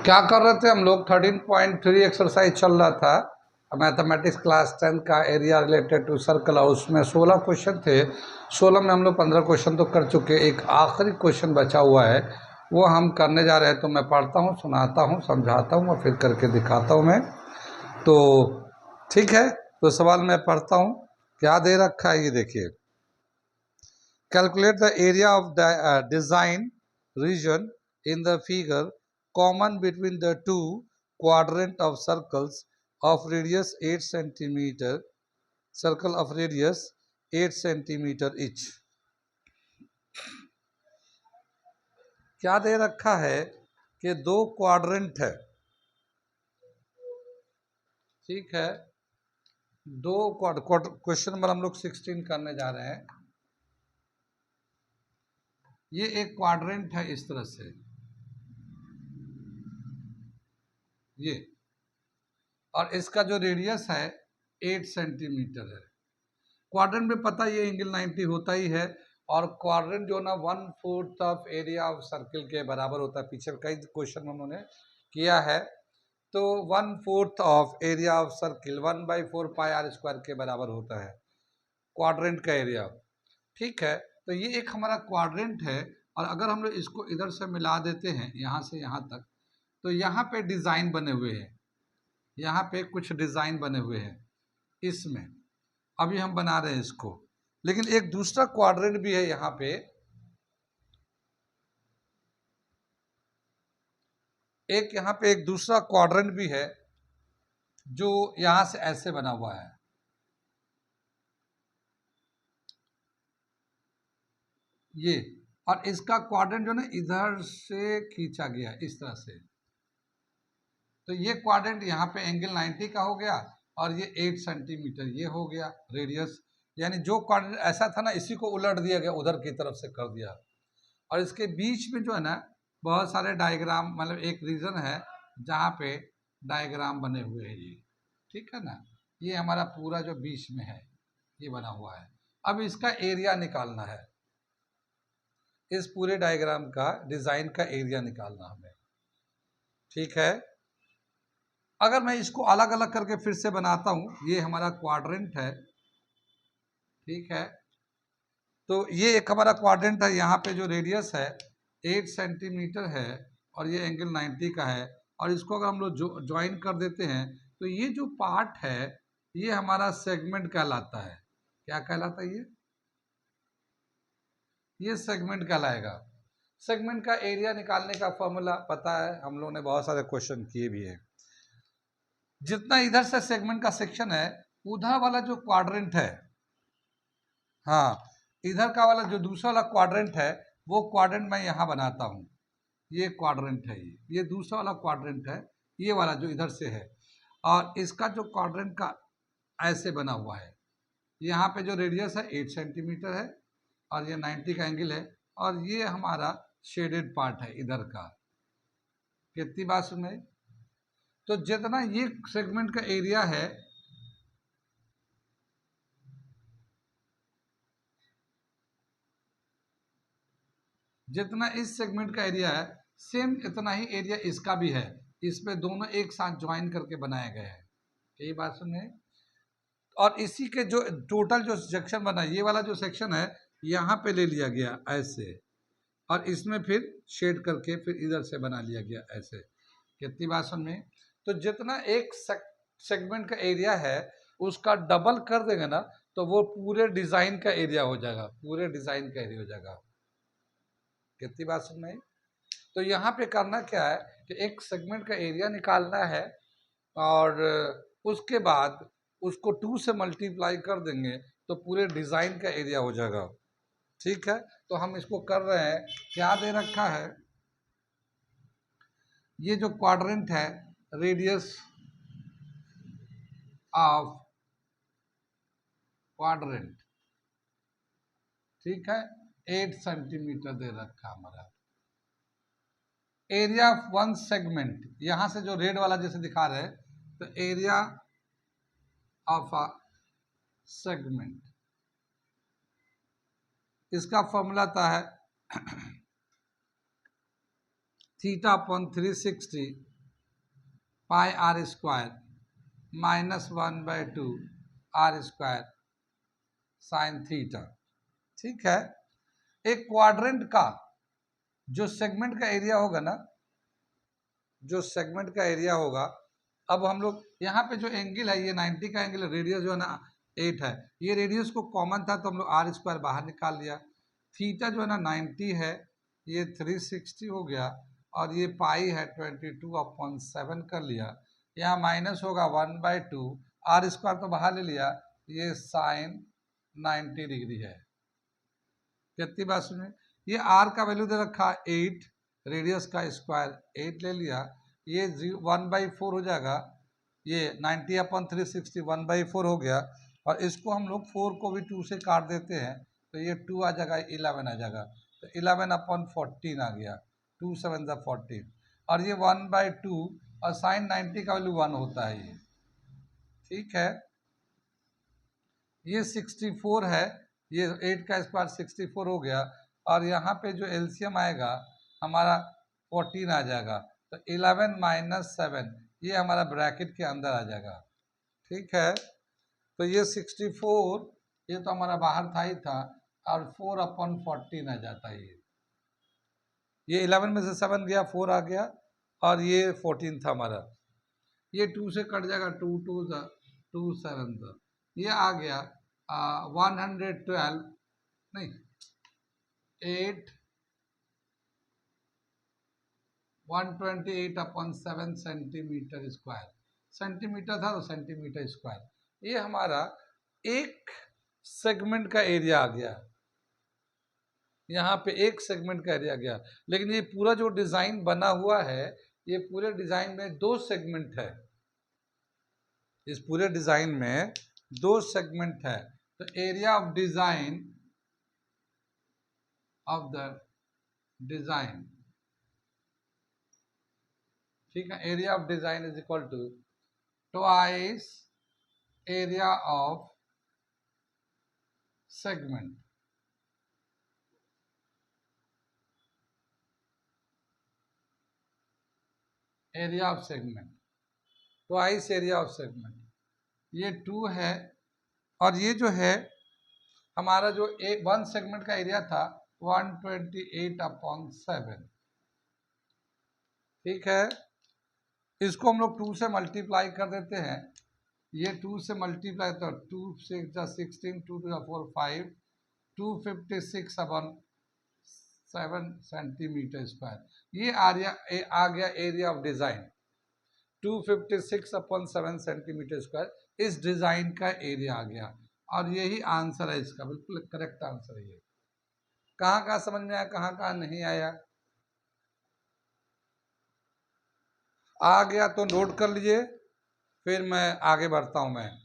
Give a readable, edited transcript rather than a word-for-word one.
क्या कर रहे थे हम लोग? 13.3 एक्सरसाइज चल रहा था मैथमेटिक्स क्लास 10 का, एरिया रिलेटेड टू सर्कल। और उसमें 16 क्वेश्चन थे। 16 में हम लोग 15 क्वेश्चन तो कर चुके, एक आखिरी क्वेश्चन बचा हुआ है, वो हम करने जा रहे हैं। तो मैं पढ़ता हूँ, सुनाता हूँ, समझाता हूँ और फिर करके दिखाता हूँ मैं। तो ठीक है, तो सवाल मैं पढ़ता हूँ। क्या दे रखा है ये देखिए। Calculate the area of the design region in the figure common between the two quadrant of circles of radius 8 centimeter, circle of radius 8 centimeter each। क्या दे रखा है कि दो क्वाड्रेंट है, ठीक है। दो क्वेश्चन नंबर हम लोग 16 करने जा रहे हैं। ये एक क्वाड्रेंट है इस तरह से, ये, और इसका जो रेडियस है 8 सेंटीमीटर है। क्वाड्रेंट में पता ये एंगल 90 होता ही है, और क्वाड्रेंट जो ना 1/4 ऑफ एरिया ऑफ सर्किल के बराबर होता है। पीछे कई क्वेश्चन में उन्होंने किया है। तो 1/4 of area of circle 1/4 pi r square के बराबर होता है क्वाड्रेंट का एरिया, ठीक है। तो ये एक हमारा क्वाड्रेंट है, और अगर हम लोग इसको इधर से मिला देते हैं यहाँ से यहाँ तक, तो यहाँ पे डिज़ाइन बने हुए हैं, यहाँ पे कुछ डिज़ाइन बने हुए हैं इसमें। अभी हम बना रहे हैं इसको, लेकिन एक दूसरा क्वाड्रेंट भी है यहाँ पे, एक यहाँ पे एक दूसरा क्वाड्रेंट भी है जो यहाँ से ऐसे बना हुआ है, ये। और इसका क्वाड्रेंट जो ना इधर से खींचा गया इस तरह से। तो ये क्वाड्रेंट यहाँ पे एंगल 90 का हो गया, और ये 8 सेंटीमीटर ये हो गया रेडियस। यानी जो क्वाड्रेंट ऐसा था ना, इसी को उलट दिया गया, उधर की तरफ से कर दिया। और इसके बीच में जो है ना बहुत सारे डायग्राम, मतलब एक रीजन है जहाँ पे डायग्राम बने हुए हैं ये, ठीक है ना। ये हमारा पूरा जो बीच में है ये बना हुआ है। अब इसका एरिया निकालना है, इस पूरे डायग्राम का डिजाइन का एरिया निकालना हमें, ठीक है। अगर मैं इसको अलग अलग करके फिर से बनाता हूँ, ये हमारा क्वाड्रेंट है, ठीक है। तो ये एक हमारा क्वाड्रेंट है, यहाँ पे जो रेडियस है 8 सेंटीमीटर है, और ये एंगल 90 का है। और इसको अगर हम लोग ज्वाइन कर देते हैं, तो ये जो पार्ट है ये हमारा सेगमेंट कहलाता है। क्या कहलाता है ये सेगमेंट कहलाएगा। सेगमेंट का एरिया निकालने का फॉर्मूला पता है, हम लोगों ने बहुत सारे क्वेश्चन किए भी है। जितना इधर से सेगमेंट का सेक्शन है, उधर वाला जो क्वाड्रेंट है, हाँ, इधर का वाला जो दूसरा वाला क्वाड्रेंट है, वो क्वाड्रेंट मैं यहाँ बनाता हूँ। ये क्वाड्रेंट है, ये दूसरा वाला क्वाड्रेंट है, ये वाला जो इधर से है। और इसका जो क्वाड्रेंट का ऐसे बना हुआ है, यहाँ पे जो रेडियस है 8 सेंटीमीटर है, और ये 90 का एंगल है, और ये हमारा शेडेड पार्ट है इधर का। कितनी बात सुन में? तो जितना ये सेगमेंट का एरिया है, जितना इस सेगमेंट का एरिया है, सेम इतना ही एरिया इसका भी है। इसमें दोनों एक साथ ज्वाइन करके बनाया गया है। यही बात सुनिए। और इसी के जो टोटल जो सेक्शन बना, ये वाला जो सेक्शन है यहाँ पे ले लिया गया ऐसे, और इसमें फिर शेड करके फिर इधर से बना लिया गया ऐसे। कितनी बात सुन में? तो जितना एक सेगमेंट का एरिया है उसका डबल कर देंगे ना, तो वो पूरे डिजाइन का एरिया हो जाएगा, पूरे डिजाइन का एरिया हो जाएगा। कितनी बात सुन में? तो यहाँ पे करना क्या है कि एक सेगमेंट का एरिया निकालना है, और उसके बाद उसको 2 से मल्टीप्लाई कर देंगे तो पूरे डिजाइन का एरिया हो जाएगा, ठीक है। तो हम इसको कर रहे हैं। क्या दे रखा है? ये जो क्वाड्रेंट है, रेडियस ऑफ क्वाड्रेंट, ठीक है, 8 सेंटीमीटर दे रखा हमारा। एरिया ऑफ वन सेगमेंट, यहां से जो रेड वाला जैसे दिखा रहे हैं, तो एरिया ऑफ अ सेगमेंट, इसका फॉर्मूला था है theta upon 360 pi r square -1/2 r square sine theta. ठीक है, एक क्वाड्रेंट का जो सेगमेंट का एरिया होगा ना, जो सेगमेंट का एरिया होगा, अब हम लोग यहाँ पे जो एंगल है ये 90 का एंगल, रेडियस जो है ना 8 है, ये रेडियस को कॉमन था तो हम लोग आर स्क्वायर बाहर निकाल लिया। थीटा जो है ना 90 है, ये 360 हो गया, और ये पाई है 22/7 कर लिया। यहाँ माइनस होगा 1/2, आर स्क्वायर तो बाहर ले लिया, ये साइन 90 डिग्री है। कितनी बात सुनिए, ये आर का वैल्यू दे रखा 8, रेडियस का स्क्वायर 8 ले लिया, ये 1/4 हो जाएगा, ये 90/360 1/4 हो गया, और इसको हम लोग 4 को भी 2 से काट देते हैं तो ये 2 आ जाएगा, 11 आ जाएगा, तो 11/14 आ गया, 2 7 14, और ये 1/2, और साइन 90 का वैल्यू 1 होता है ये। ठीक है, ये 64 है, ये 8 का स्क्वायर 64 हो गया, और यहाँ पे जो एलसीएम आएगा हमारा 14 आ जाएगा, तो 11 - 7 ये हमारा ब्रैकेट के अंदर आ जाएगा। ठीक है, तो ये 64 ये तो हमारा बाहर था ही था, और 4/14 आ जाता है ये 11 में से 7 गया, 4 आ गया, और ये 14 था हमारा, ये 2 से कट जाएगा, 2 2 2 7 ये आ गया 112 नहीं 8 128/7 सेंटीमीटर स्क्वायर, सेंटीमीटर था तो सेंटीमीटर स्क्वायर, ये हमारा एक सेगमेंट का एरिया आ गया। यहाँ पे एक सेगमेंट का एरिया गया, लेकिन ये पूरा जो डिजाइन बना हुआ है, ये पूरे डिजाइन में 2 सेगमेंट है, इस पूरे डिजाइन में 2 सेगमेंट है, तो area of design of the design, ठीक है, area of design is equal to twice area of segment. Area of segment twice area of segment, ये 2 है, और ये जो है हमारा जो एक 1 सेगमेंट का एरिया था 128/7। ठीक है, इसको हम लोग 2 से मल्टीप्लाई कर देते हैं, ये 2 से मल्टीप्लाई तो 2 6 16 2 2 4 5 256/7 सेंटीमीटर स्क्वायर, ये आ गया area of design 256/7 centimetre square, इस डिजाइन का एरिया आ गया, और यही आंसर है इसका, बिल्कुल करेक्ट आंसर है ये। कहाँ कहाँ समझ में आया, कहाँ कहाँ नहीं आया, आ गया तो नोट कर लीजिए, फिर मैं आगे बढ़ता हूँ मैं।